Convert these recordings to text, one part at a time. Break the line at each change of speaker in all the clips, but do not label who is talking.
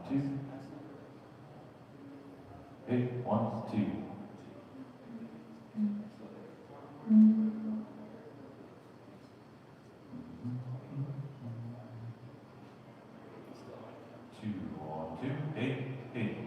two. Hey, 1, 2. 2, 1, 2. Hey, hey.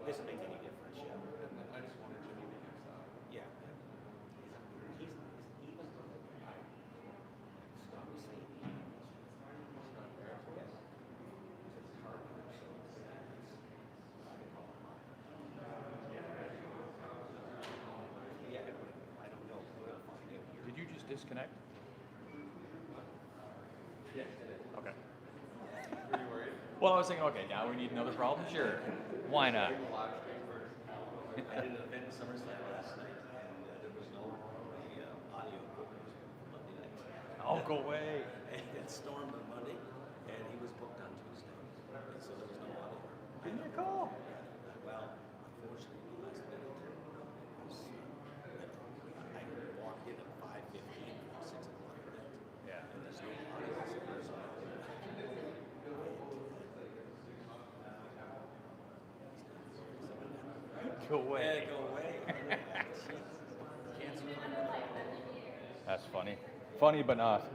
Doesn't make any difference, yeah. I just wanted to be next time. Yeah. He's even from the guy. Stop saying he's not there. Yes. He's a carpenter, so yeah, I don't know. We'll find out here.
Did you just disconnect?
Yes.
Okay.
Were you worried?
Well, I was thinking, okay, now we need another problem? Sure. Why not?
I did an event in Somerset last night, and there was no audio booked Monday night.
Oh, go away.
And it stormed on Monday, and he was booked on Tuesday, and so there was no audio.
Give me a call.
Well, unfortunately, the last minute was, I walked in at 5:15 for 6 o'clock event,
Yeah.
and there's no audio, so there's no
Go away.
go away. Cancer.
That's funny. Funny, but not.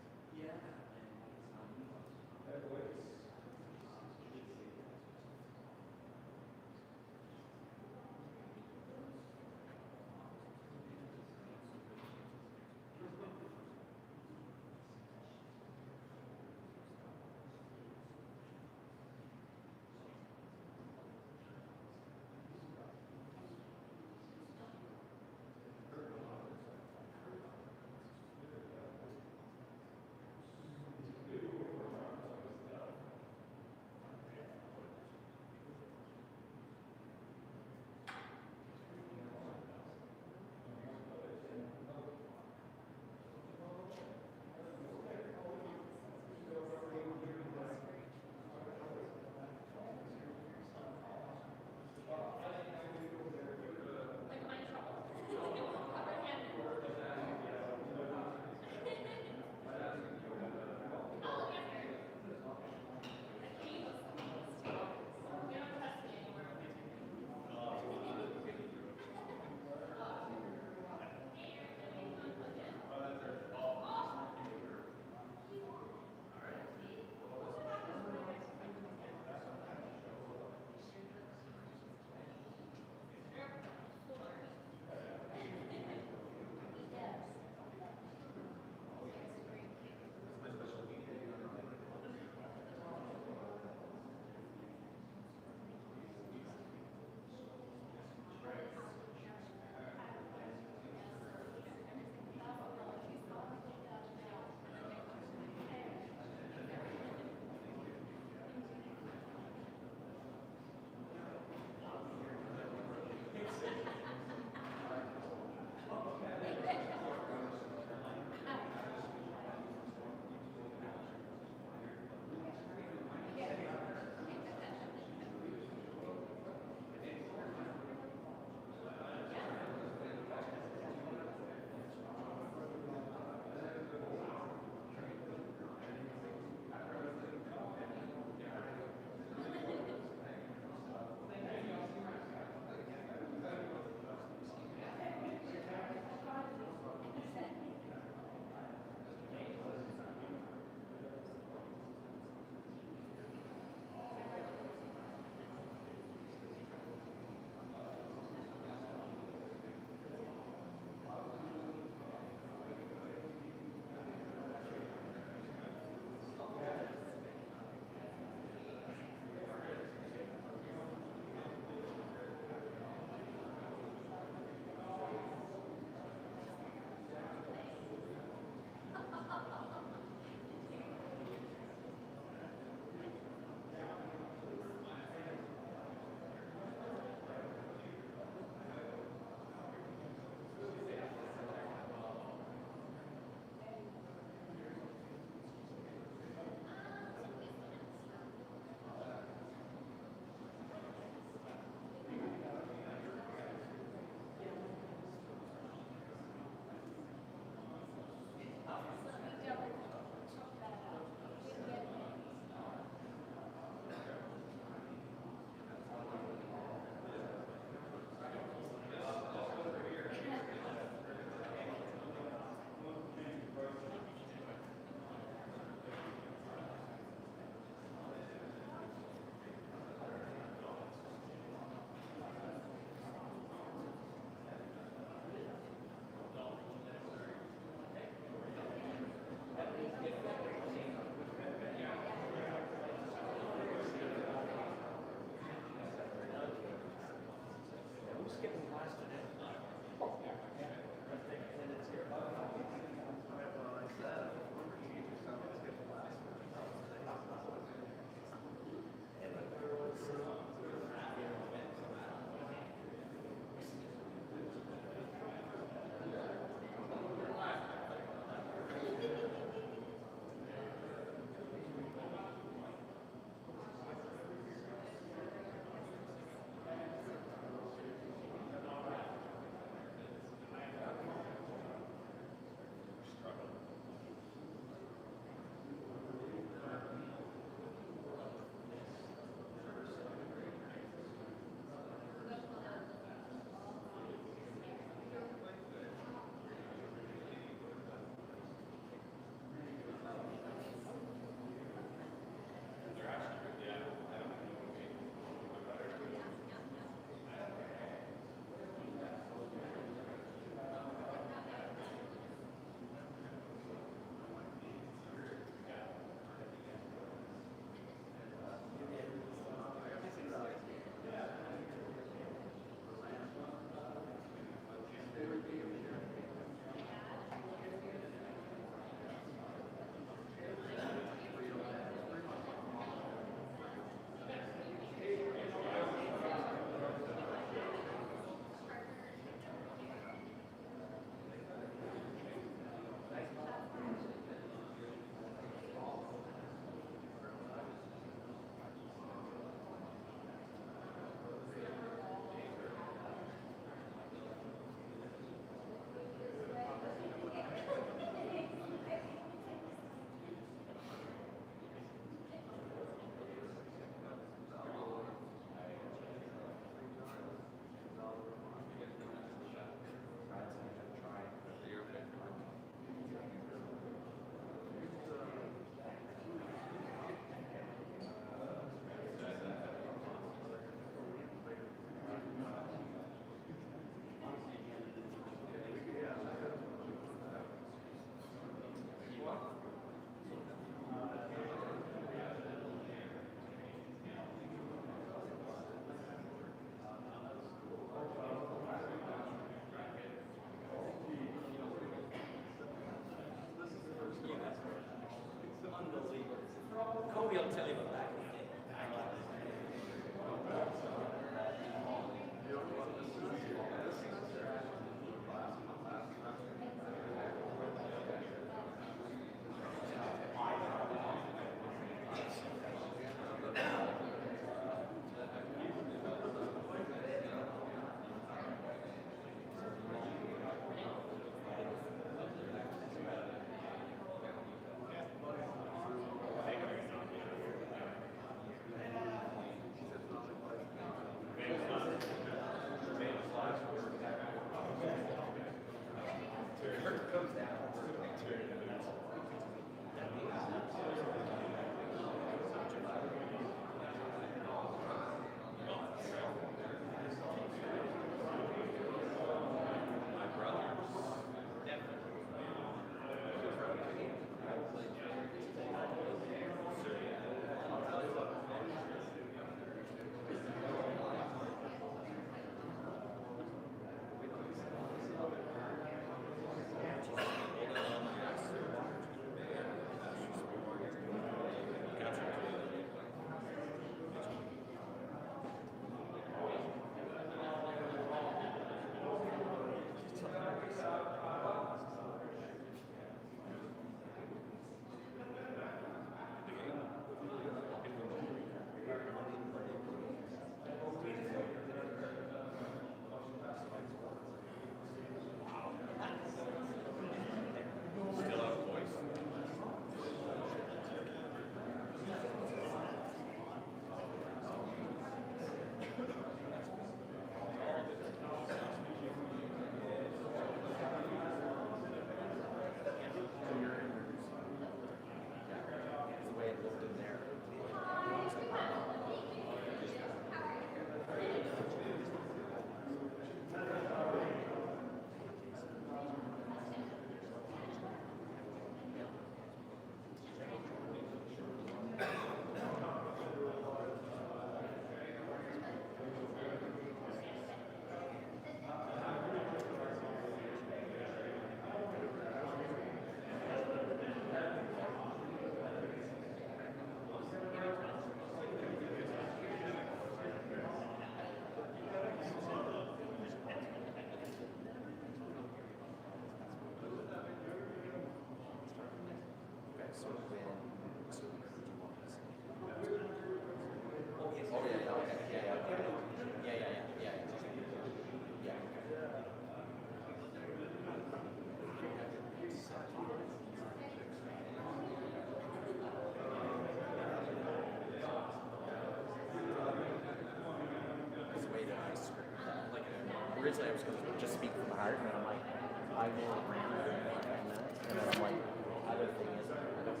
originally I was going to just speak from the heart, and then I'm like, I will agree with you on that. And then I'm like, other thing is, I don't know.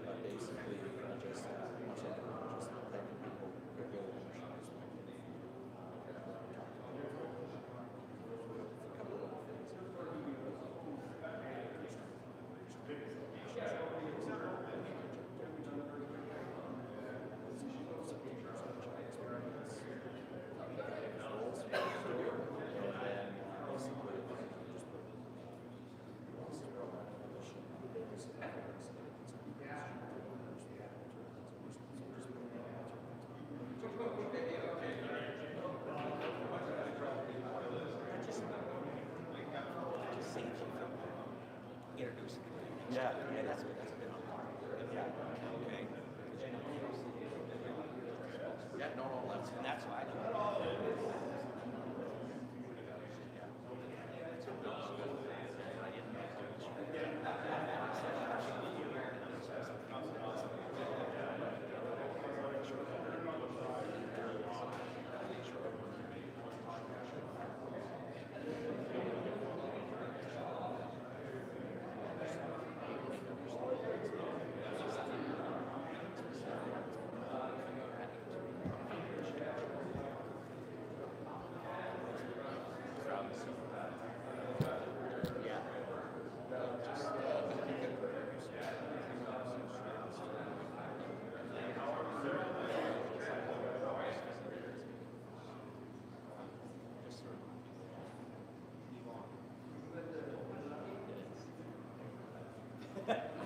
But basically, I just letting people get real emotions. A couple of little things. Just saves you from introducing. Yeah, yeah, that's a bit yeah. Okay. Yeah, no, that's why I do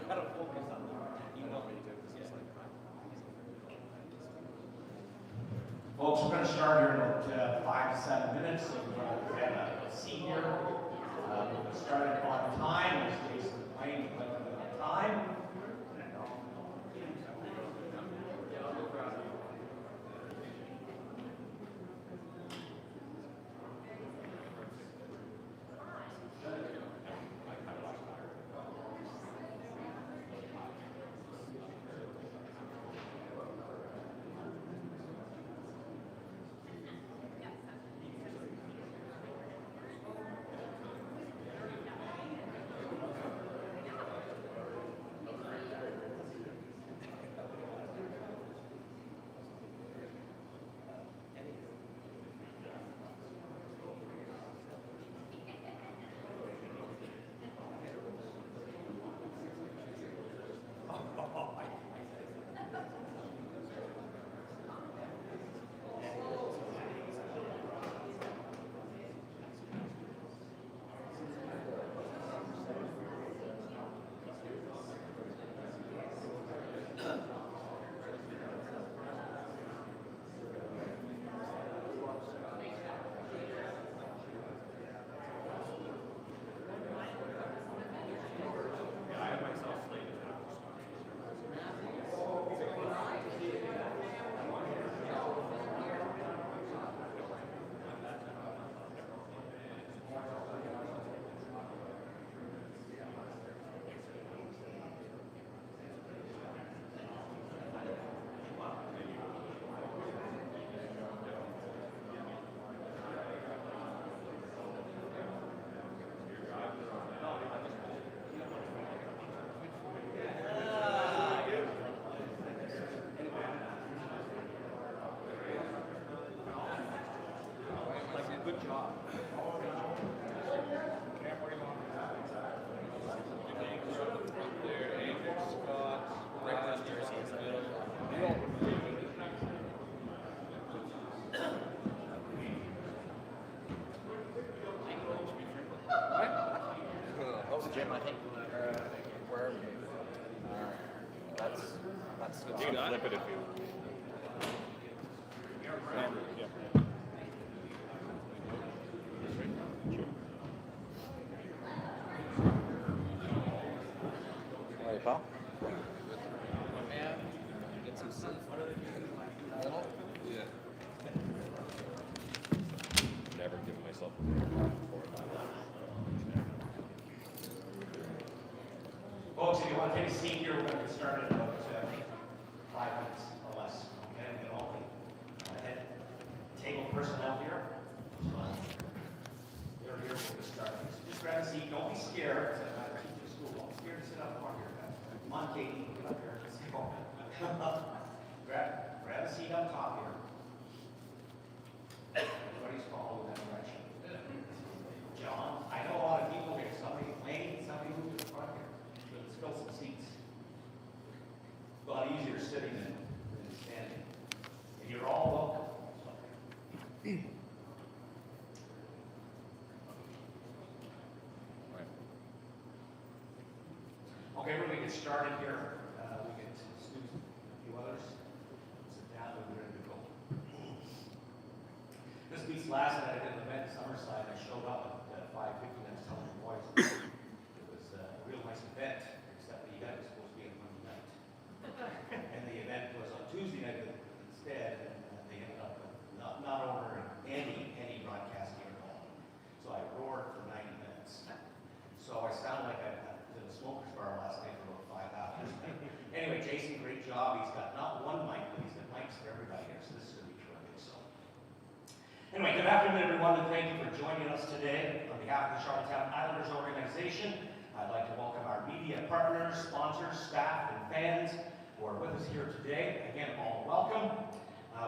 gotta focus on that. You want me to do this?
Folks, we're going to start here in about 5 to 7 minutes. So we're going to have a seat here. Starting on time, as Jason explained, on time.
Jim, I think where that's
You can flip it if you.
All right, pal. Get some sleep.
Yeah. Never given myself
Folks, if you want to take a seat here, we're going to get started in about 5 minutes or less. Okay, we get all the head table personnel here. They're here for the start. So just grab a seat. Don't be scared. It's a teacher school. Don't be scared to sit up front here, guys. Come on, Katie. Get up here. Let's go. grab a seat up top here. Everybody's following that direction. John, I know a lot of people here. Somebody Lane, somebody move to the front here. Let's fill some seats. A lot easier sitting than standing. And you're all welcome. Okay, we're going to get started here. We get Susan, a few others. Sit down and we're ready to go. This week's last night I did an event in Summerside. I showed up at 5:50 and I was telling the boys it was a real nice event, except the event was supposed to be on Monday night. And the event was on Tuesday night instead, and they ended up not ordering any broadcast here at all. So I roared for 90 minutes. So I sound like I did a smoker's bar last night for about 5 hours. Anyway, Jason, great job. He's got not one mic, but he's got mics for everybody here, so this is going to be terrific. So, anyway, good afternoon, everyone, and thank you for joining us today. On behalf of the Charlottetown Islanders organization, I'd like to welcome our media partners, sponsors, staff, and fans who are with us here today. Again, all welcome.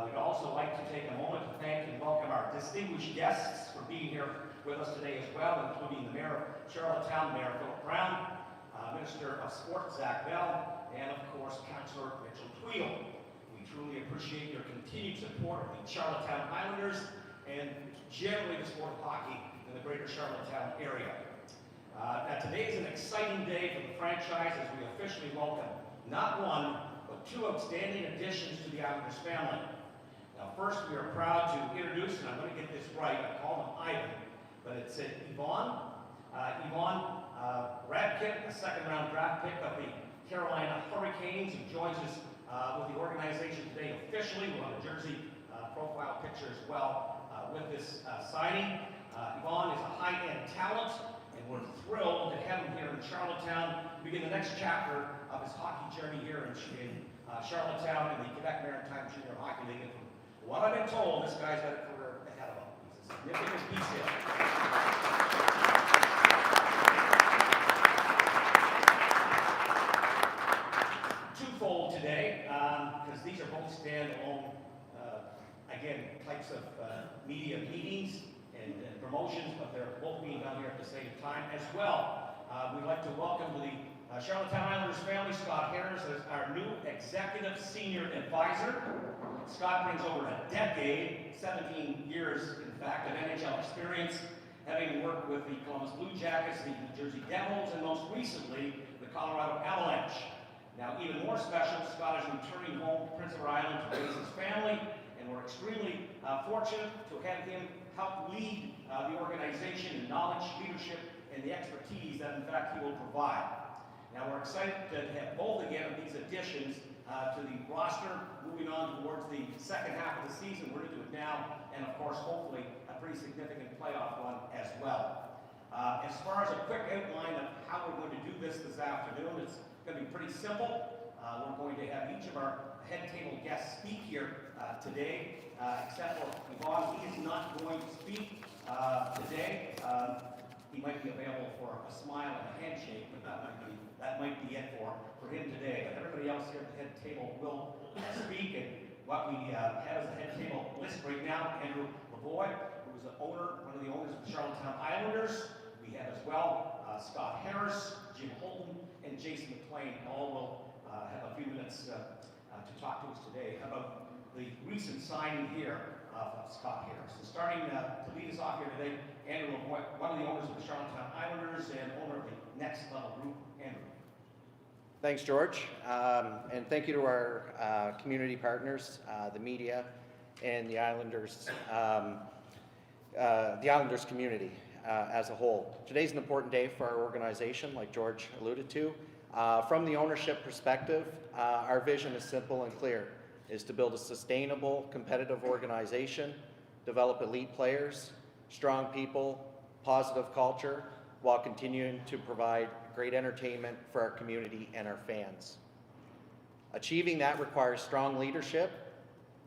We'd also like to take a moment to thank and welcome our distinguished guests for being here with us today as well, including the Mayor of Charlottetown, Mayor Philip Brown, Minister of Sports, Zach Bell, and of course, Councillor Mitchell Tweedle. We truly appreciate your continued support of the Charlottetown Islanders and generally the sport of hockey in the greater Charlottetown area. Now today is an exciting day for the franchise as we officially welcome not one, but 2 outstanding additions to the Islanders family. Now first, we are proud to introduce, and I'm going to get this right, I call him Ivan, but it's Yvonne Ryabkin, a second-round draft pick of the Carolina Hurricanes, who joins us with the organization today officially. We'll have a jersey profile picture as well with this signing. Yvonne is a high-end talent, and we're thrilled to have him here in Charlottetown to begin the next chapter of his hockey journey here in Charlottetown in the Quebec Maritime Junior Hockey League. And from what I've been told, this guy's got a career ahead of him. He's a significant piece here. Twofold today, because these are both standalone, again, types of media meetings and promotions, but they're both being done here at the same time as well. We'd like to welcome to the Charlottetown Islanders family, Scott Harris, as our new Executive Senior Advisor. Scott brings over a decade, 17 years, in fact, of NHL experience, having worked with the Columbus Blue Jackets, the New Jersey Devils, and most recently, the Colorado Avalanche. Now, even more special, Scott is returning home to Prince Edward Island to raise his family, and we're extremely fortunate to have him help lead the organization in knowledge, leadership, and the expertise that, in fact, he will provide. Now, we're excited to have both, again, of these additions to the roster, moving on towards the second half of the season. We're into it now, and of course, hopefully, a pretty significant playoff run as well. As far as a quick outline of how we're going to do this afternoon, it's going to be pretty simple. We're going to have each of our head table guests speak here today, except for Yvonne. He is not going to speak today. He might be available for a smile and a handshake, but that might be it for him today. But everybody else here at the head table will speak. And what we have as a head table list right now, Andrew Lavoie, who is one of the owners of the Charlottetown Islanders. We have as well Scott Harris, Jim Holton, and Jason McLean. All will have a few minutes to talk to us today about the recent signing here of Scott Harris. So starting to lead us off here today, Andrew Lavoie, one of the owners of the Charlottetown Islanders and owner of the Next Level Group. Andrew.
Thanks, George, and thank you to our community partners, the media, and the Islanders community as a whole. Today's an important day for our organization, like George alluded to. From the ownership perspective, our vision is simple and clear, is to build a sustainable, competitive organization, develop elite players, strong people, positive culture, while continuing to provide great entertainment for our community and our fans. Achieving that requires strong leadership,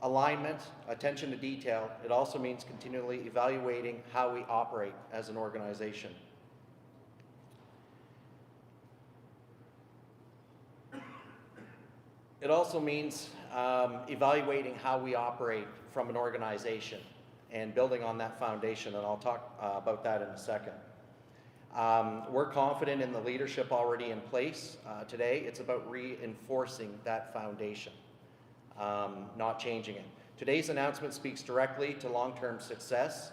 alignment, attention to detail. It also means continually evaluating how we operate as an organization. It also means evaluating how we operate from an organization and building on that foundation, and I'll talk about that in a second. We're confident in the leadership already in place today. It's about reinforcing that foundation, not changing it. Today's announcement speaks directly to long-term success,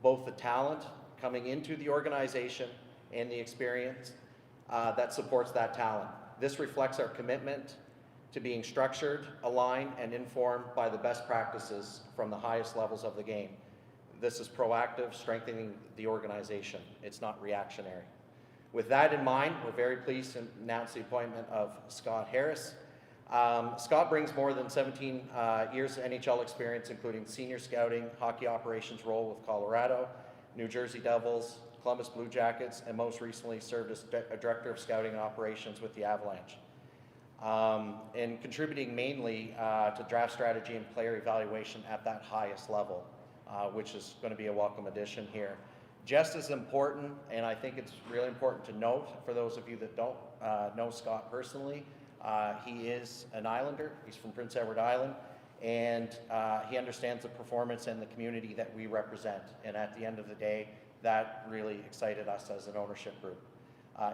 both the talent coming into the organization and the experience that supports that talent. This reflects our commitment to being structured, aligned, and informed by the best practices from the highest levels of the game. This is proactive, strengthening the organization. It's not reactionary. With that in mind, we're very pleased to announce the appointment of Scott Harris. Scott brings more than 17 years of NHL experience, including senior scouting, hockey operations role with Colorado, New Jersey Devils, Columbus Blue Jackets, and most recently served as Director of Scouting and Operations with the Avalanche. And contributing mainly to draft strategy and player evaluation at that highest level, which is going to be a welcome addition here. Just as important, and I think it's really important to note for those of you that don't know Scott personally, he is an Islander. He's from Prince Edward Island, and he understands the performance and the community that we represent. And at the end of the day, that really excited us as an ownership group.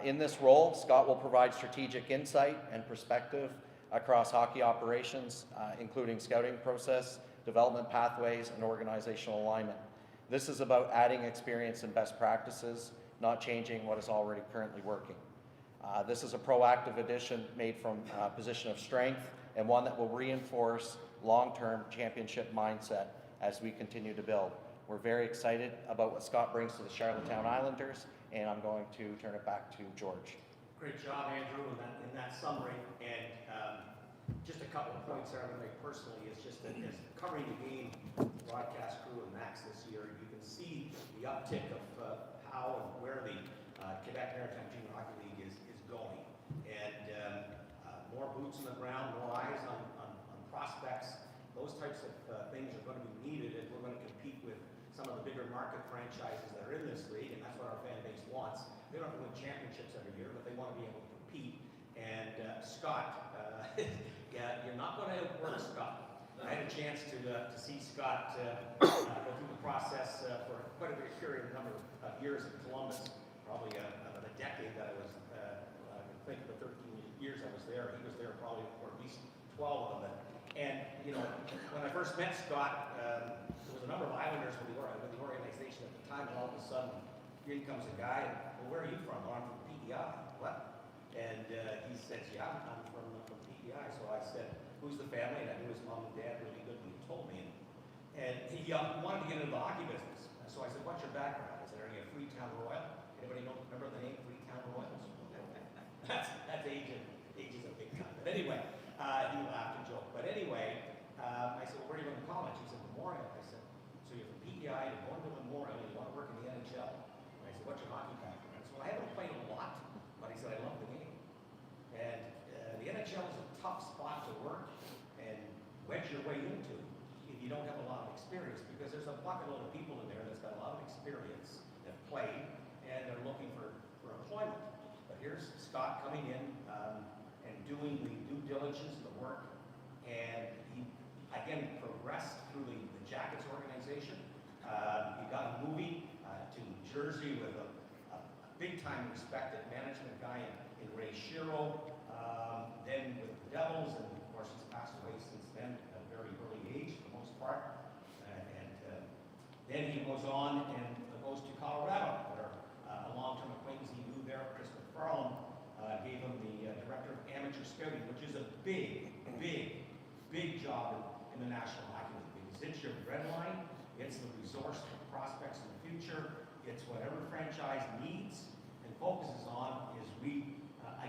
In this role, Scott will provide strategic insight and perspective across hockey operations, including scouting process, development pathways, and organizational alignment. This is about adding experience and best practices, not changing what is already currently working. This is a proactive addition made from a position of strength and one that will reinforce long-term championship mindset as we continue to build. We're very excited about what Scott brings to the Charlottetown Islanders, and I'm going to turn it back to George.
Great job, Andrew, in that summary. And just a couple of points that I'm going to make personally is just that as covering the game, broadcast crew and Max this year, you can see the uptick of how and where the Quebec Maritime Junior Hockey League is going. And more boots on the ground, more eyes on prospects. Those types of things are going to be needed if we're going to compete with some of the bigger market franchises that are in this league, and that's what our fan base wants. They don't have to win championships every year, but they want to be able to compete. And Scott, yeah, you're not going to outwork Scott. I had a chance to see Scott go through the process for quite a big period, a number of years in Columbus, probably about a decade that I was, I think the 13 years I was there, he was there probably for at least 12 of them. And, you know, when I first met Scott, there was a number of Islanders with the organization at the time, and all of a sudden, here comes a guy, and, well, where are you from? Oh, I'm from PEI. What? And he says, yeah, I'm from PEI. So I said, who's the family? And I knew his mom and dad really good when he told me. And he wanted to get into the hockey business. So I said, what's your background? Is there any Freetown Royal? Anybody remember the name Freetown Royals? that's ages a big time. But anyway, he laughed and joked. But anyway, I said, well, where are you going to college? He said, Memorial. I said, so you're from PEI, you're going to Memorial, and you want to work in the NHL. And I said, what's your hockey background? I said, well, I haven't played a lot, but he said, I love the game. And the NHL is a tough spot to work and wedge your way into if you don't have a lot of experience, because there's a bucket load of people in there that's got a lot of experience, that played, and they're looking for employment. But here's Scott coming in and doing the due diligence, the work, and he, again, progressed through the Jackets organization. He got moving to New Jersey with a big-time respected management guy in Ray Shiro, then with the Devils, and of course he's passed away since then at a very early age for the most part. Then he goes on and goes to Colorado, where a long-term acquaintance he knew there, Chris McFarland, gave him the director of amateur scouting, which is a big job in the National Hockey League, because it's your red line, it's the resource for prospects in the future, it's whatever franchise needs and focuses on is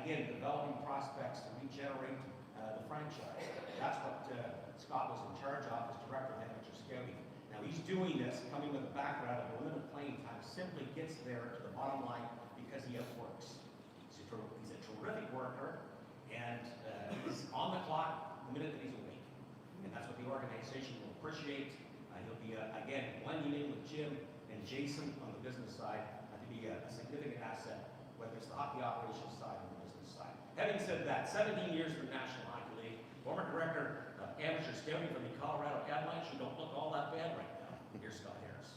again, developing prospects to regenerate the franchise. That's what Scott was in charge of as director of amateur scouting. Now he's doing this, coming with a background of limited playing time, simply gets there to the bottom line because he outworks. He's a terrific worker, and he's on the clock the minute that he's awake. And that's what the organization will appreciate. He'll be, again, blending in with Jim and Jason on the business side to be a significant asset, whether it's the hockey operations side or the business side. Having said that, 17 years in the National Hockey League, former director of amateur scouting from the Colorado Avalanche, who don't look all that bad right now. Here's Scott Harris.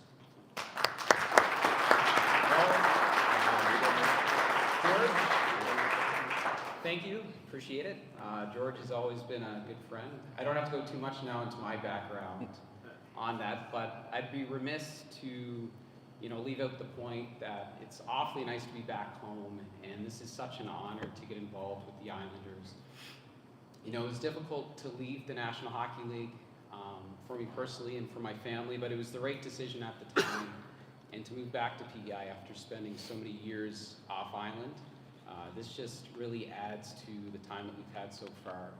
George, thank you. Appreciate it. George has always been a good friend. I don't have to go too much now into my background on that, but I'd be remiss to, leave out the point that it's awfully nice to be back home, and this is such an honor to get involved with the Islanders. It was difficult to leave the National Hockey League for me personally and for my family, but it was the right decision at the time. And to move back to PEI after spending so many years off island, this just really adds to the time that we've had so far.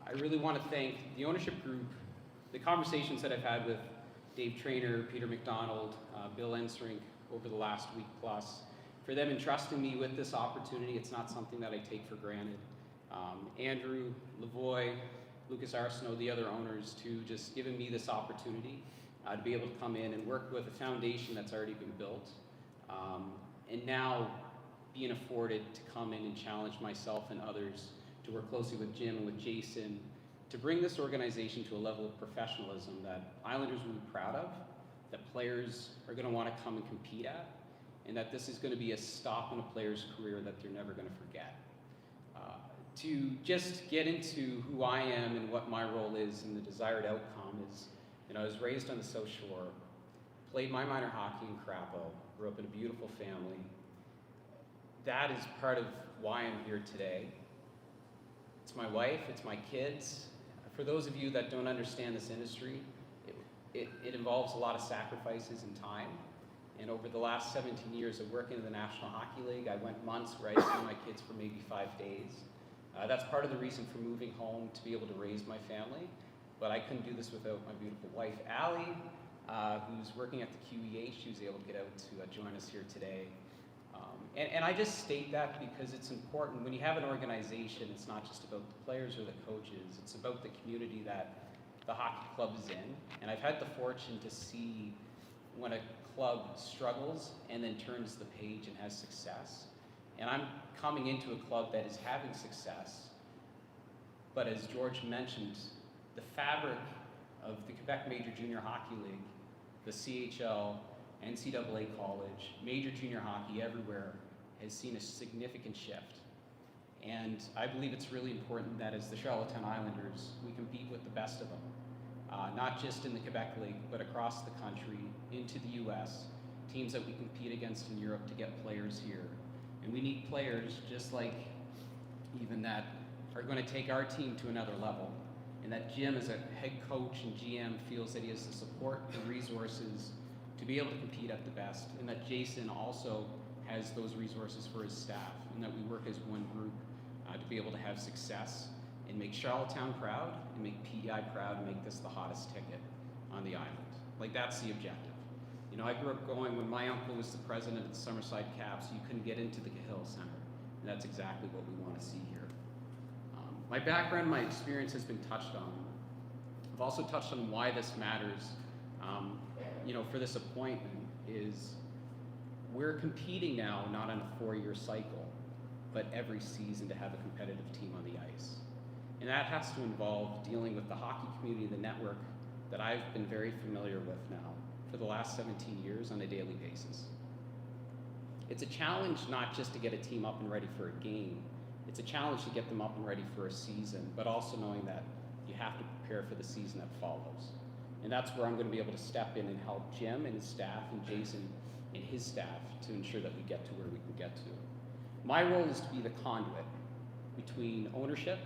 I really want to thank the ownership group, the conversations that I've had with Dave Traynor, Peter McDonald, Bill Ensrink over the last week plus, for them entrusting me with this opportunity. It's not something that I take for granted. Andrew, Lavoie, Lucas Arsenault, the other owners, to just giving me this opportunity to be able to come in and work with a foundation that's already been built, and now being afforded to come in and challenge myself and others to work closely with Jim and with Jason to bring this organization to a level of professionalism that Islanders will be proud of, that players are going to want to come and compete at, and that this is going to be a stop in a player's career that they're never going to forget. To just get into who I am and what my role is and the desired outcome is, I was raised on the South Shore, played my minor hockey in Crapo, grew up in a beautiful family. That is part of why I'm here today. It's my wife, it's my kids. For those of you that don't understand this industry, it involves a lot of sacrifices and time. And over the last 17 years of working in the National Hockey League, I went months where I see my kids for maybe 5 days. That's part of the reason for moving home, to be able to raise my family. But I couldn't do this without my beautiful wife, Allie, who's working at the QEH. She was able to get out to join us here today. And I just state that because it's important. When you have an organization, it's not just about the players or the coaches. It's about the community that the hockey club is in. And I've had the fortune to see when a club struggles and then turns the page and has success. And I'm coming into a club that is having success. But as George mentioned, the fabric of the Quebec Major Junior Hockey League, the CHL, NCAA college, major junior hockey everywhere has seen a significant shift. And I believe it's really important that as the Charlottetown Islanders, we compete with the best of them. Not just in the Quebec League, but across the country, into the US, teams that we compete against in Europe to get players here. And we need players just like even that are going to take our team to another level. And that Jim, as a head coach and GM, feels that he has the support, the resources to be able to compete at the best. And that Jason also has those resources for his staff, and that we work as one group to be able to have success and make Charlottetown proud and make PEI proud and make this the hottest ticket on the island. Like, that's the objective. I grew up going, when my uncle was the president of the Summerside Caps, you couldn't get into the Cahill Center. And that's exactly what we want to see here. My background, my experience has been touched on. I've also touched on why this matters, for this appointment is we're competing now, not on a 4-year cycle, but every season to have a competitive team on the ice. And that has to involve dealing with the hockey community, the network that I've been very familiar with now for the last 17 years on a daily basis. It's a challenge not just to get a team up and ready for a game, it's a challenge to get them up and ready for a season, but also knowing that you have to prepare for the season that follows. And that's where I'm going to be able to step in and help Jim and his staff and Jason and his staff to ensure that we get to where we can get to. My role is to be the conduit between ownership,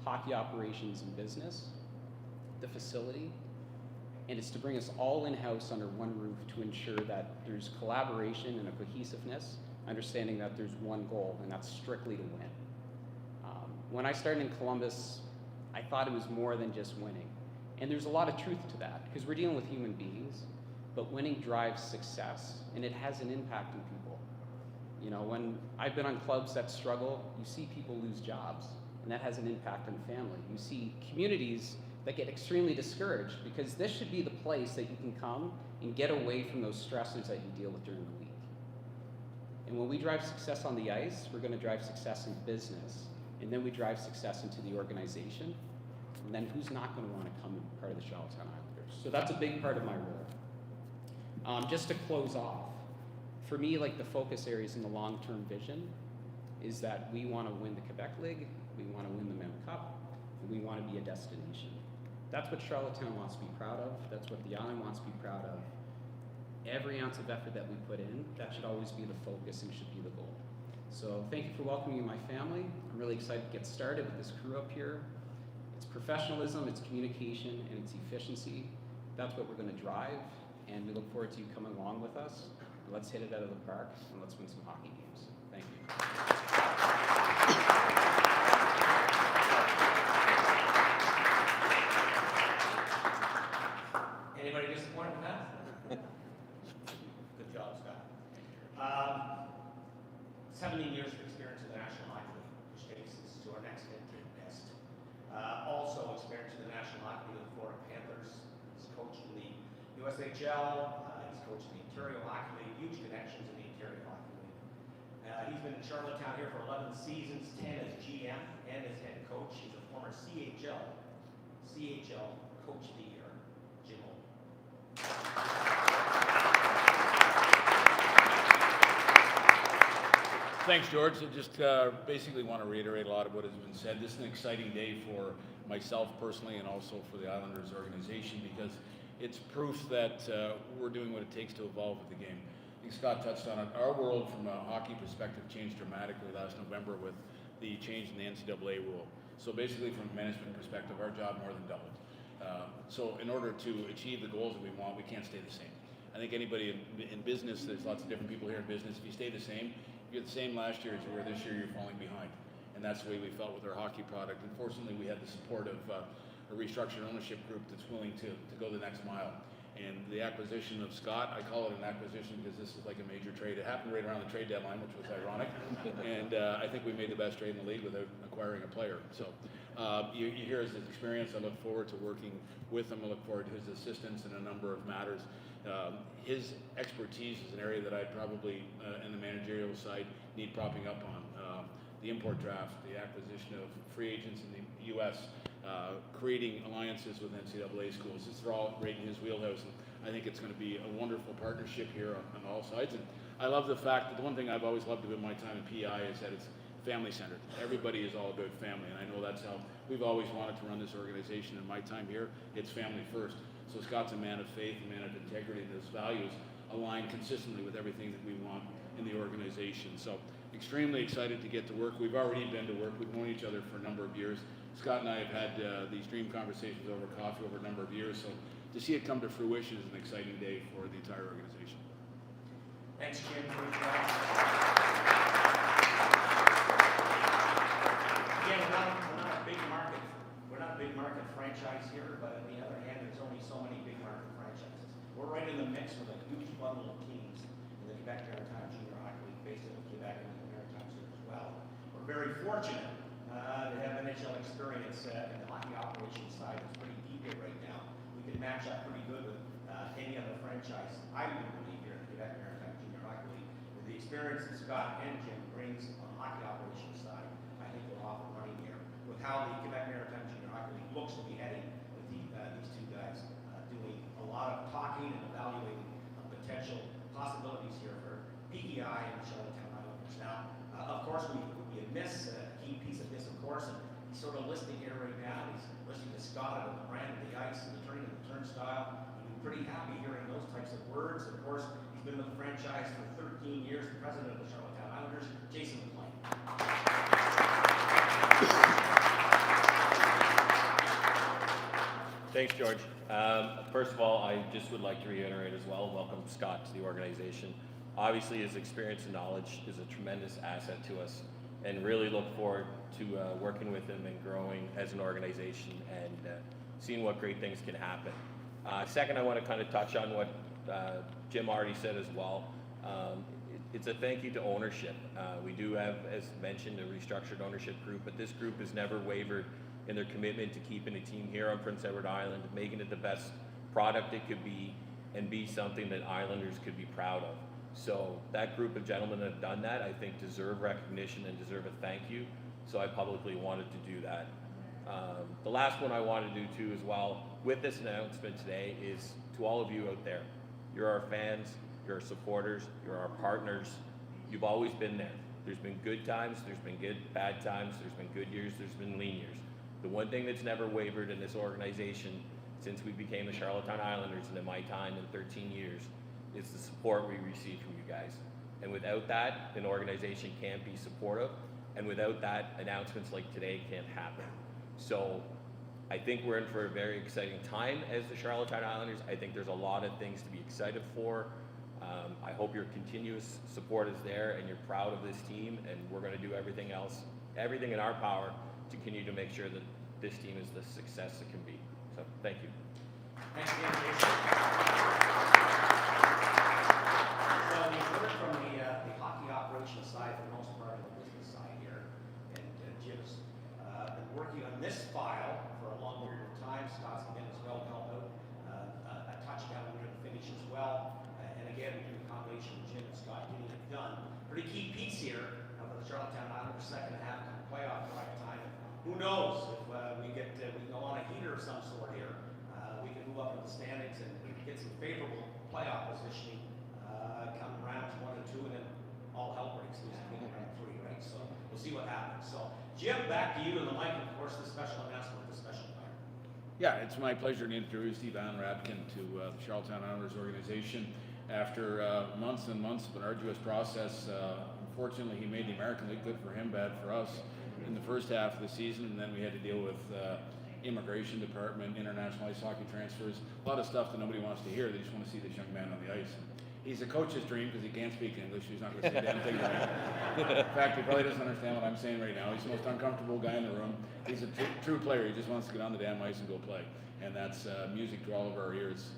hockey operations and business, the facility, and it's to bring us all in-house under one roof to ensure that there's collaboration and a cohesiveness, understanding that there's one goal, and that's strictly to win. When I started in Columbus, I thought it was more than just winning. And there's a lot of truth to that, because we're dealing with human beings, but winning drives success, and it has an impact on people. You know, when I've been on clubs that struggle, you see people lose jobs, and that has an impact on family. You see communities that get extremely discouraged because this should be the place that you can come and get away from those stressors that you deal with during the week. And when we drive success on the ice, we're going to drive success in business, and then we drive success into the organization. And then who's not going to want to come and be part of the Charlottetown Islanders? So that's a big part of my role. Just to close off, for me, like the focus areas in the long-term vision is that we want to win the Quebec League, we want to win the Mem Cup, and we want to be a destination. That's what Charlottetown wants to be proud of. That's what the island wants to be proud of. Every ounce of effort that we put in, that should always be the focus and should be the goal. So thank you for welcoming my family. I'm really excited to get started with this crew up here. It's professionalism, it's communication, and it's efficiency. That's what we're going to drive, and we look forward to you coming along with us. Let's hit it out of the park, and let's win some hockey games. Thank you.
Anybody disappointed with that? Good job, Scott. 17 years of experience in the National Hockey League, which takes us to our next guest. Also experience in the National Hockey League with the Florida Panthers. He's coached in the USHL. He's coached in the Ontario Hockey League. Huge connections in the Ontario Hockey League. He's been in Charlottetown here for 11 seasons, 10 as GM and as head coach. He's a former CHL Coach of the Year, Jim Old.
Thanks, George. I just basically want to reiterate a lot of what has been said. This is an exciting day for myself personally and also for the Islanders organization because it's proof that we're doing what it takes to evolve with the game. I think Scott touched on it. Our world from a hockey perspective changed dramatically last November with the change in the NCAA rule. So basically from a management perspective, our job more than doubled. So in order to achieve the goals that we want, we can't stay the same. I think anybody in business, there's lots of different people here in business, if you stay the same, you're the same last year as you were this year, you're falling behind. And that's the way we felt with our hockey product. Unfortunately, we had the support of a restructured ownership group that's willing to go the next mile. And the acquisition of Scott, I call it an acquisition because this is like a major trade. It happened right around the trade deadline, which was ironic. And I think we made the best trade in the league without acquiring a player. So you hear his experience. I look forward to working with him. I look forward to his assistance in a number of matters. His expertise is an area that I probably, in the managerial side, need propping up on. The import draft, the acquisition of free agents in the U.S., creating alliances with NCAA schools. These are all right in his wheelhouse, and I think it's going to be a wonderful partnership here on all sides. And I love the fact that the one thing I've always loved about my time in PI is that it's family-centered. Everybody is all about family, and I know that's how we've always wanted to run this organization. In my time here, it's family first. So Scott's a man of faith, a man of integrity, and his values align consistently with everything that we want in the organization. So extremely excited to get to work. We've already been to work. We've known each other for a number of years. Scott and I have had these dream conversations over coffee over a number of years. So to see it come to fruition is an exciting day for the entire organization.
Thanks, Jim. Again, we're not a big market franchise here, but on the other hand, there's only so many big market franchises. We're right in the mix with a huge bundle of teams in the Quebec Maritime Junior Hockey League based in Quebec and the Maritime League as well. We're very fortunate to have NHL experience in the hockey operations side. It's pretty deep here right now. We can match up pretty good with any other franchise, I would believe, here in the Quebec Maritime Junior Hockey League. With the experience that Scott and Jim brings on the hockey operations side, I think we're off and running here with how the Quebec Maritime Junior Hockey League looks to be heading with these two guys doing a lot of talking and evaluating potential possibilities here for PEI and the Charlottetown Islanders. Now, of course, we miss a key piece of this, of course, and he's sort of listening here right now. He's listening to Scott about the brand of the ice and the turning of the turnstile. He's pretty happy hearing those types of words. Of course, he's been with the franchise for 13 years, the president of the Charlottetown Islanders, Jason McLean.
Thanks, George. First of all, I just would like to reiterate as well, welcome Scott to the organization. Obviously, his experience and knowledge is a tremendous asset to us, and really look forward to working with him and growing as an organization and seeing what great things can happen. Second, I want to kind of touch on what Jim already said as well. it's a thank you to ownership. We do have, as mentioned, a restructured ownership group, but this group has never wavered in their commitment to keeping a team here on Prince Edward Island, making it the best product it could be, and be something that Islanders could be proud of. So that group of gentlemen that have done that, I think, deserve recognition and deserve a thank you. So I publicly wanted to do that. The last one I want to do too as well, with this announcement today, is to all of you out there. You're our fans, you're our supporters, you're our partners. You've always been there. There's been good times, there's been bad times, there's been good years, there's been lean years. The one thing that's never wavered in this organization since we became the Charlottetown Islanders and in my time in 13 years is the support we receive from you guys. And without that, an organization can't be supportive. And without that, announcements like today can't happen. So I think we're in for a very exciting time as the Charlottetown Islanders. I think there's a lot of things to be excited for. I hope your continuous support is there and you're proud of this team, and we're going to do everything in our power to continue to make sure that this team is the success it can be. So thank you.
Thanks again, Jason. So we've heard from the hockey operations side for the most part, of the business side here, and Jim's been working on this file for a long period of time. Scott's been as well to help out a touchdown under the finish as well. And again, we do a combination of Jim and Scott getting it done. Pretty key piece here for the Charlottetown Islanders second half of the playoff drive time. And who knows if we go on a heater of some sort here. We can move up in the standings and get some favorable playoff positioning come rounds 1 and 2, and then all hell breaks loose in round 3, right? So we'll see what happens. So Jim, back to you and the mic, and of course the special announcement with the special player.
Yeah, it's my pleasure to introduce Ryabkin to the Charlottetown Islanders organization. After months and months of an arduous process, unfortunately he made the American League. Good for him, bad for us in the first half of the season, and then we had to deal with immigration department, international ice hockey transfers, a lot of stuff that nobody wants to hear. They just want to see this young man on the ice. He's a coach's dream because he can't speak English. He's not going to say a damn thing to me. In fact, he probably doesn't understand what I'm saying right now. He's the most uncomfortable guy in the room. He's a true player. He just wants to get on the damn ice and go play. And that's music to all of our ears.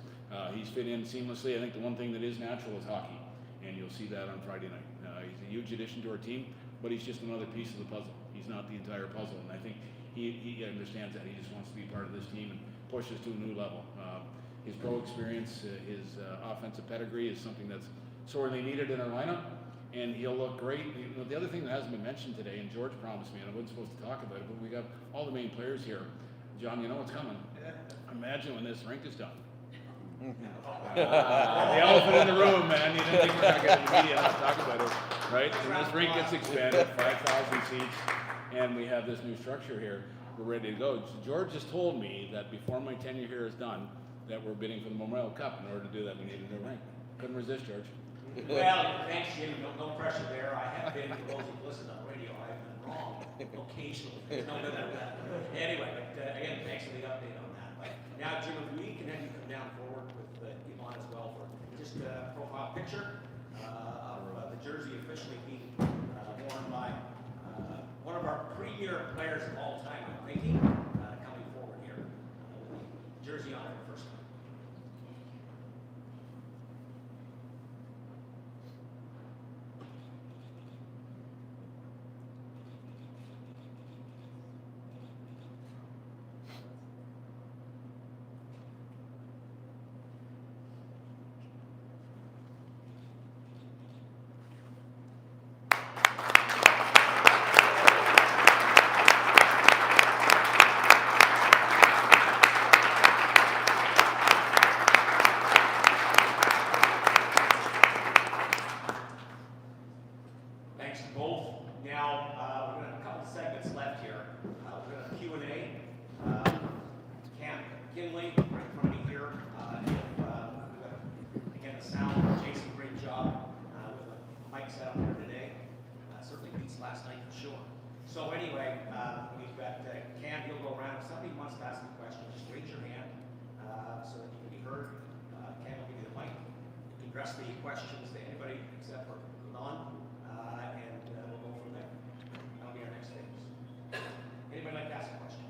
He's fit in seamlessly. I think the one thing that is natural is hockey. And you'll see that on Friday night. He's a huge addition to our team, but he's just another piece of the puzzle. He's not the entire puzzle. And I think he understands that. He just wants to be part of this team and push us to a new level. His pro experience, his offensive pedigree is something that's sorely needed in our lineup, and he'll look great. You know, the other thing that hasn't been mentioned today, and George promised me, and I wasn't supposed to talk about it, but we got all the main players here. John, you know what's coming. Imagine when this rink is done. The elephant in the room, man. You didn't think we're going to get in the media to talk about it, right? And this rink gets expanded, 5,000 seats, and we have this new structure here. We're ready to go. George just told me that before my tenure here is done, that we're bidding for the Memorial Cup. In order to do that, we need a new rink. Couldn't resist, George.
Well, thanks, Jim. No pressure there. I have been, for those who listen on radio, I've been wrong occasionally. There's no limit to that. Anyway, but again, thanks for the update on that. But now, Jim, if we can have you come down forward with Yvonne as well for just a profile picture of the jersey officially being worn by one of our premier players of all time, I'm thinking, coming forward here with the jersey on for the first time. Thanks to both. Now, we're going to have a couple segments left here. We're going to have Q&A. Cam Kinley, right in front of me here. Again, the sound, Jason, great job with the mic set up here today. Certainly beats last night for sure. So anyway, we've got Cam, he'll go around. If somebody wants to ask a question, just raise your hand so that you can be heard. Cam will give you the mic. You can address the questions to anybody except for Lon. And we'll go from there. That'll be our next phase. Anybody like to ask a question?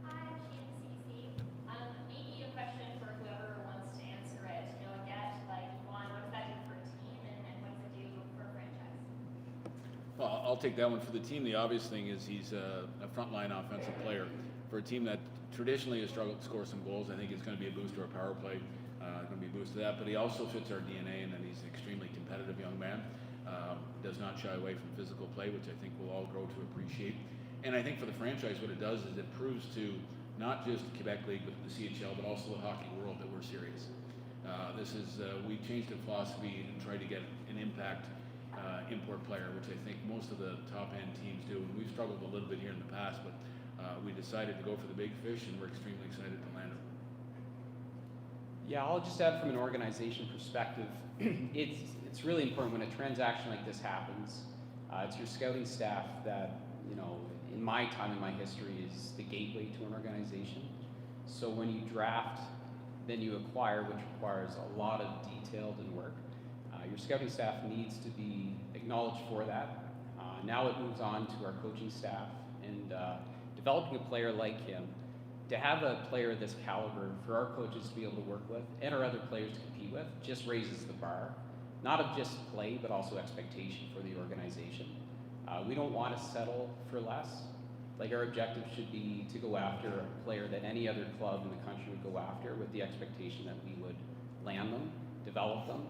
Hi,
Well, I'll take that one. For the team, the obvious thing is he's a frontline offensive player. For a team that traditionally has struggled to score some goals, I think it's going to be a boost to our power play, going to be a boost to that. But he also fits our DNA in that he's an extremely competitive young man. Does not shy away from physical play, which I think we'll all grow to appreciate. And I think for the franchise, what it does is it proves to not just the Quebec League, but the CHL, but also the hockey world that we're serious. We changed the philosophy and tried to get an impact import player, which I think most of the top end teams do. And we've struggled a little bit here in the past, but we decided to go for the big fish, and we're extremely excited to land him.
Yeah, I'll just add from an organization perspective, it's really important when a transaction like this happens. It's your scouting staff that, you know, in my time in my history is the gateway to an organization. So when you draft, then you acquire, which requires a lot of detailed and work. Your scouting staff needs to be acknowledged for that. Now it moves on to our coaching staff, and developing a player like him, to have a player of this caliber for our coaches to be able to work with and our other players to compete with just raises the bar, not of just play, but also expectation for the organization. We don't want to settle for less. Like, our objective should be to go after a player that any other club in the country would go after, with the expectation that we would land them, develop them,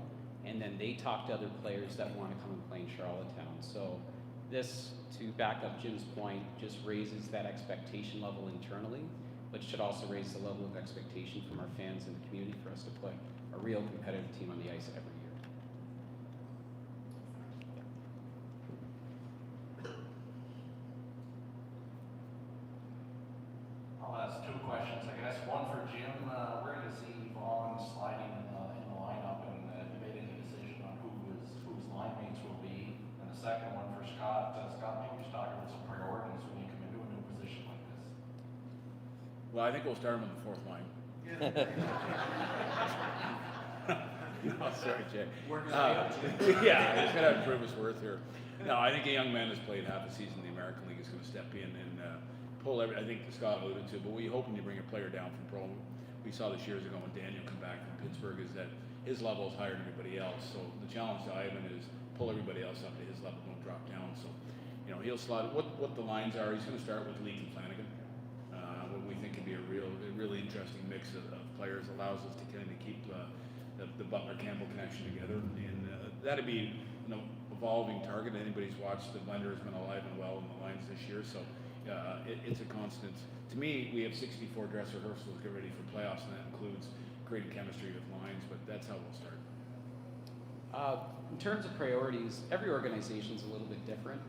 and then they talk to other players that want to come and play in Charlottetown. So this, to back up Jim's point, just raises that expectation level internally, but should also raise the level of expectation from our fans and the community for us to put a real competitive team on the ice every year.
I'll ask two questions, I guess. One for Jim. Where do you see Vaughn sliding in the lineup, and have you made any decision on whose line mates will be? And the second one for Scott. Scott, maybe just talk about some priorities when you come into a new position like this.
Well, I think we'll start him on the fourth line. No, sorry, Jay. Yeah, he's got to prove his worth here. No, I think a young man who's played half a season in the American League is going to step in and pull every. I think Scott alluded to, but we hope when you bring a player down from pro. We saw this years ago when Daniel come back from Pittsburgh, is that his level is higher than everybody else. So the challenge to Ivan is pull everybody else up to his level, don't drop down. So, you know, he'll slot what the lines are. He's going to start with Leake and Flanagan. What we think can be a really interesting mix of players, allows us to kind of keep the Butler-Campbell connection together, and that'd be an evolving target. Anybody's watched, the blender has been alive and well in the lines this year, so it's a constant. To me, we have 64 dress rehearsals to get ready for playoffs, and that includes creating chemistry with lines, but that's how we'll start.
In terms of priorities, every organization is a little bit different.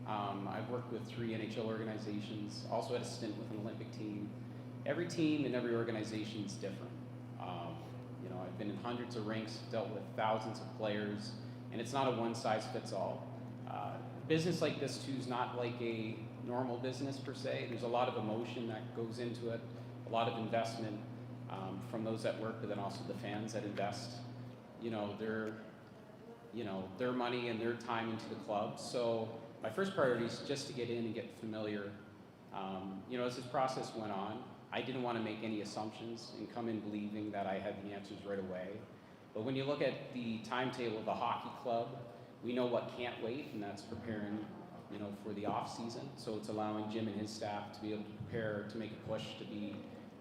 I've worked with 3 NHL organizations, also had a stint with an Olympic team. Every team and every organization is different. You know, I've been in hundreds of rinks, dealt with thousands of players, and it's not a one-size-fits-all. Business like this, too, is not like a normal business per se. There's a lot of emotion that goes into it, a lot of investment from those that work, but then also the fans that invest, their money and their time into the club. So my first priority is just to get in and get familiar. As this process went on, I didn't want to make any assumptions and come in believing that I had the answers right away. But when you look at the timetable of the hockey club, we know what can't wait, and that's preparing, for the off season. So it's allowing Jim and his staff to be able to prepare to make a push to be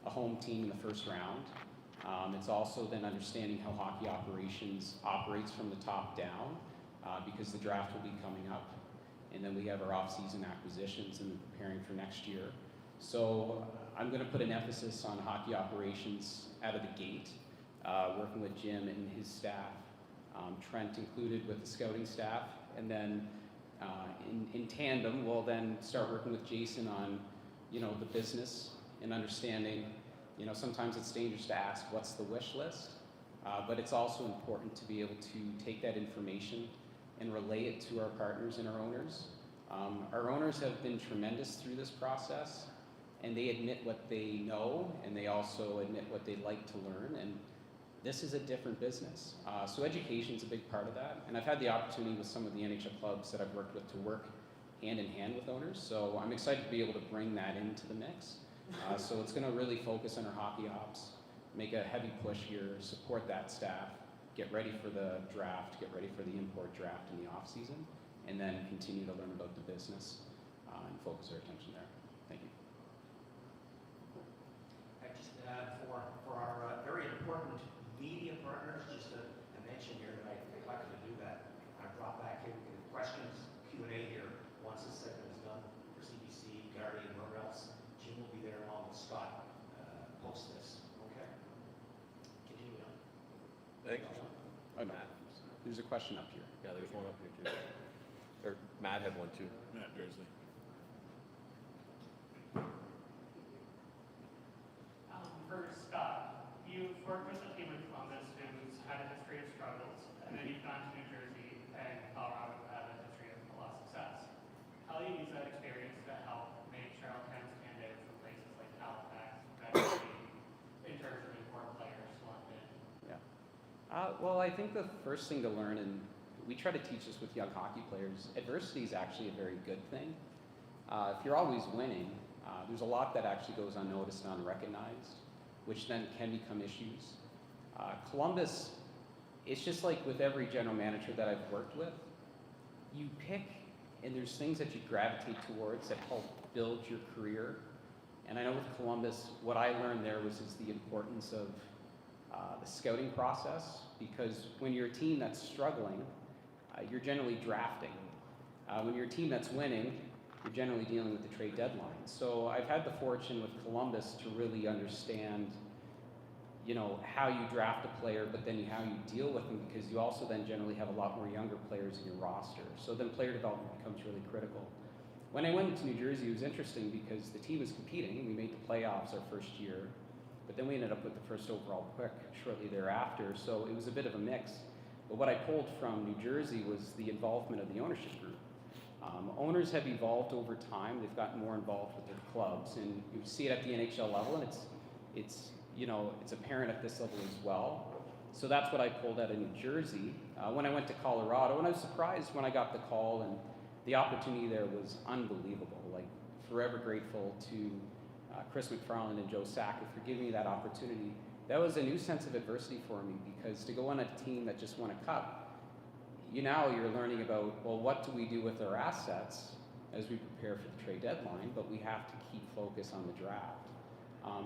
a home team in the first round. It's also then understanding how hockey operations operates from the top down, because the draft will be coming up. And then we have our off-season acquisitions and preparing for next year. So I'm going to put an emphasis on hockey operations out of the gate, working with Jim and his staff, Trent included with the scouting staff. And then in tandem, we'll then start working with Jason on, the business and understanding, sometimes it's dangerous to ask what's the wish list, but it's also important to be able to take that information and relay it to our partners and our owners. Our owners have been tremendous through this process, and they admit what they know, and they also admit what they'd like to learn, and this is a different business. So education is a big part of that, and I've had the opportunity with some of the NHL clubs that I've worked with to work hand in hand with owners, so I'm excited to be able to bring that into the mix. So it's going to really focus on our hockey ops, make a heavy push here, support that staff, get ready for the draft, get ready for the import draft in the off season, and then continue to learn about the business and focus our attention there. Thank you.
I just, for our very important media partners, just a mention here that I neglected to do that. I drop back here, we can questions, Q&A here, once this segment is done for CBC, Guardian, wherever else. Jim will be there along with Scott, post this, okay? Continue on.
Thanks.
Oh, no. There's a question up here.
Yeah, there's one up here too. Or Matt had one too.
Matt Dursley.
For Scott, you've worked with a team in Columbus who's had a history of struggles, and then you've gone to New Jersey and Colorado who have a history of a lot of success. How do you use that experience to help make Charlottetown stand out from places like Halifax, in terms of important players selected?
Yeah. Well, I think the first thing to learn, and we try to teach this with young hockey players, adversity is actually a very good thing. If you're always winning, there's a lot that actually goes unnoticed and unrecognized, which then can become issues. Columbus, it's just like with every general manager that I've worked with, you pick and there's things that you gravitate towards that help build your career. And I know with Columbus, what I learned there was the importance of the scouting process, because when you're a team that's struggling, you're generally drafting. When you're a team that's winning, you're generally dealing with the trade deadline. So I've had the fortune with Columbus to really understand, how you draft a player, but then how you deal with them, because you also then generally have a lot more younger players in your roster. So then player development becomes really critical. When I went to New Jersey, it was interesting because the team was competing. We made the playoffs our first year, but then we ended up with the first overall pick shortly thereafter. So it was a bit of a mix. But what I pulled from New Jersey was the involvement of the ownership group. Owners have evolved over time. They've gotten more involved with their clubs, and you see it at the NHL level, and it's apparent at this level as well. So that's what I pulled out of New Jersey. When I went to Colorado, and I was surprised when I got the call, and the opportunity there was unbelievable. Like, forever grateful to Chris McFarland and Joe Sacker for giving me that opportunity. That was a new sense of adversity for me, because to go on a team that just won a cup, you're learning about, well, what do we do with our assets as we prepare for the trade deadline, but we have to keep focus on the draft.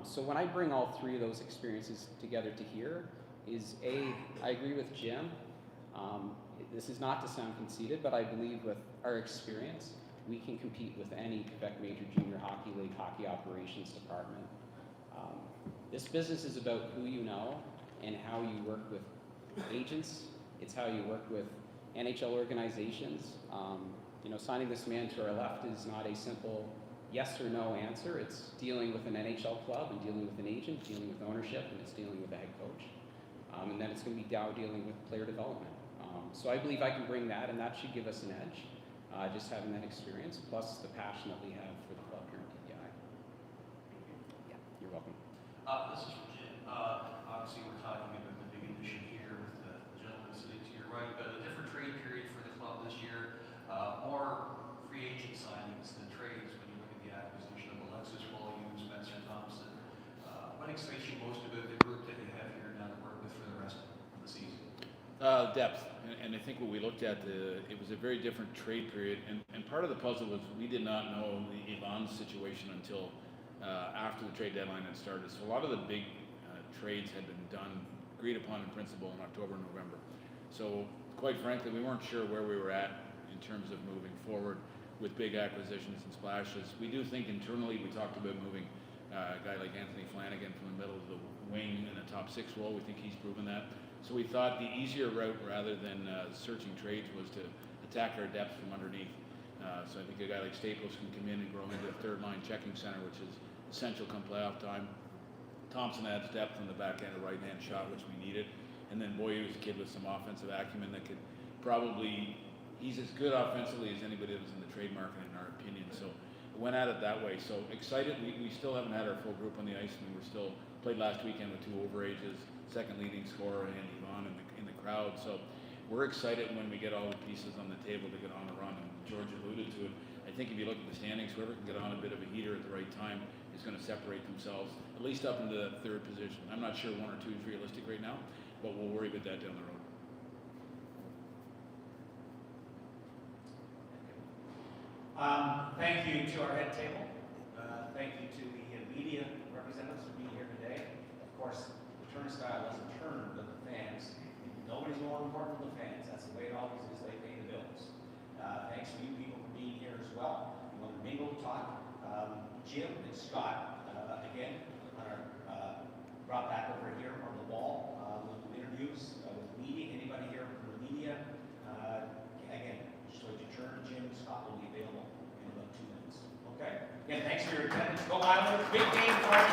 So when I bring all three of those experiences together to here, I agree with Jim. This is not to sound conceited, but I believe with our experience, we can compete with any Quebec Major Junior Hockey League hockey operations department. This business is about who you know and how you work with agents. It's how you work with NHL organizations. Signing this man to our left is not a simple yes or no answer. It's dealing with an NHL club and dealing with an agent, dealing with ownership, and it's dealing with a head coach. And then it's going to be now dealing with player development. So I believe I can bring that, and that should give us an edge, just having that experience, plus the passion that we have for the club here in PEI. Yeah, you're welcome.
This is for Jim. Obviously, we're talking about the big addition here with the gentleman sitting to your right, but a different trade period for the club this year. More free agent signings than trades when you look at the acquisition of Alexis Williams, Spencer Thompson. What excites you most about the group that you have here now to work with for the rest of the season?
Depth, and I think what we looked at, it was a very different trade period, and part of the puzzle was we did not know the Yvonne situation until after the trade deadline had started. So a lot of the big trades had been done, agreed upon in principle in October and November. So quite frankly, we weren't sure where we were at in terms of moving forward with big acquisitions and splashes. We do think internally, we talked about moving a guy like Anthony Flanagan from the middle of the wing in a top six role. We think he's proven that. So we thought the easier route, rather than searching trades, was to attack our depth from underneath. So I think a guy like Staples can come in and grow into a third line checking center, which is essential come playoff time. Thompson adds depth on the back end of right-hand shot, which we needed. And then Boyer was a kid with some offensive acumen that could probably, he's as good offensively as anybody that was in the trade market, in our opinion. So we went at it that way. So excited. We still haven't had our full group on the ice. I mean, we're still played last weekend with two overages, second leading scorer, and Yvonne in the crowd. So we're excited when we get all the pieces on the table to get on a run. And George alluded to it. I think if you look at the standings, whoever can get on a bit of a heater at the right time is going to separate themselves, at least up into the third position. I'm not sure one or two is realistic right now, but we'll worry about that down the road.
Thank you to our head table. Thank you to the media representatives for being here today. Of course, the turnstile doesn't turn with the fans. Nobody's more important than the fans. That's the way it always is. They pay the bills. Thanks for you people for being here as well. You want to mingle, talk. Jim and Scott, again, are brought back over here on the wall with interviews with media. Anybody here from the media? Again, just wait your turn. Jim and Scott will be available in about 2 minutes. Okay? Again, thanks for your attendance. Go Islanders. Big game for our